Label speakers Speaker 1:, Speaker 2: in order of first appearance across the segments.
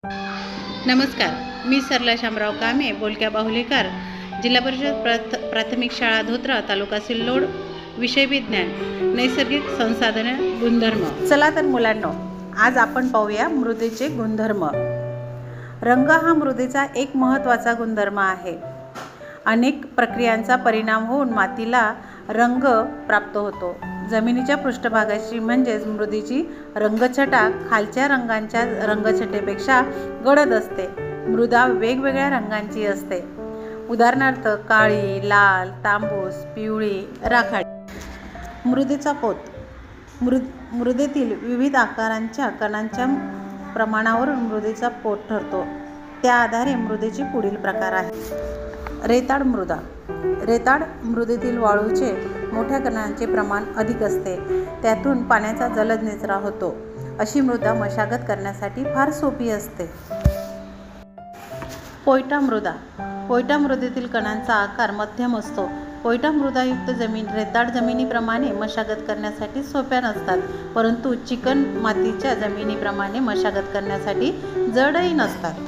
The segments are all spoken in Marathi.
Speaker 1: नमस्कार, मी सरला शामराव कामे, बोलक्या बाहुलीकर, जिल्हा परिषद प्राथमिक शाळा धोत्रा, तालुका सिल्लोड, विषय विज्ञान, नैसर्गिक संसाधने गुणधर्म। चला तर मुलांनो, आज आपण पाहूया मृदेचे गुणधर्म। रंग हा मृदेचा एक महत्त्वाचा गुणधर्म आहे। अनेक प्रक्रियांचा परिणाम होऊन मातीला रंग प्राप्त होतो। जमिनीच्या पृष्ठभागाची म्हणजेच मृदेची रंगछटा खालच्या रंगांच्या रंगछटेपेक्षा गडद असते। मृदा वेगवेगळ्या रंगांची असते, उदाहरणार्थ काळी, लाल, तांबूस, पिवळी, राखाडी। मृदेचा पोत मृदेतील विविध आकारांच्या कणांच्या प्रमाणावरून मृदेचा पोत ठरतो। त्या आधारे मृदेचे पुढील प्रकार आहेत। रेताड मृदा। रेताड मृदेतील वाळूचे मोठ्या कणांचे प्रमाण अधिक असते, त्यातून पाण्याचा जलद निचरा होतो। अशी मृदा मशागत करण्यासाठी फार सोपी असते। पोयटा मृदा। पोयटा मृदेतील कणांचा आकार मध्यम असतो। पोयटा मृदायुक्त जमीन रेताड जमिनीप्रमाणे मशागत करण्यासाठी सोप्या नसतात, परंतु चिकण मातीच्या जमिनीप्रमाणे मशागत करण्यासाठी जडही नसतात।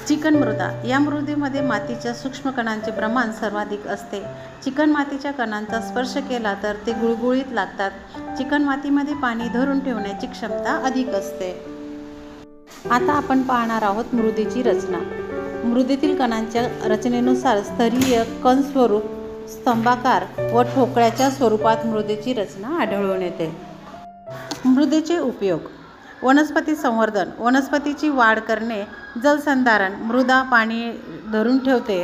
Speaker 1: चिकण मृदा। या मृदेमध्ये मातीच्या सूक्ष्म कणांचे प्रमाण सर्वाधिक असते। चिकण मातीच्या कणांचा स्पर्श केला तर ते गुळगुळीत लागतात। चिकण मातीमध्ये पाणी धरून ठेवण्याची क्षमता अधिक असते। आता आपण पाहणार आहोत मृदेची रचना। मृदेतील कणांच्या रचनेनुसार स्तरीय, कणस्वरूप, स्तंभाकार व ठोकळ्याच्या स्वरूपात मृदेची रचना आढळून येते। मृदेचे उपयोग: वनस्पती संवर्धन, वनस्पतीची वाढ करणे, जलसंधारण, मृदा पाणी धरून ठेवते।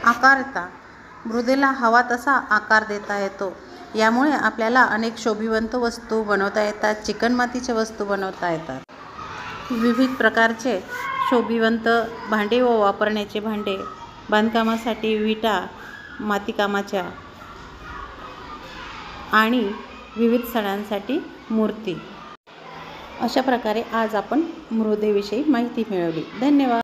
Speaker 1: आकारता, मृदेला हवा तसा आकार देता येतो। यामुळे आपल्याला अनेक शोभिवंत वस्तू बनवता येतात, चिकणमातीच्या वस्तू बनवता येतात। विविध प्रकारचे शोभिवंत भांडे व वापरण्याचे भांडे, बांधकामासाठी विटा, मातीकामाच्या आणि विविध सणांसाठी मूर्ती। अशा प्रकारे आज आपण मृदेविषयी माहिती मिळवली। धन्यवाद।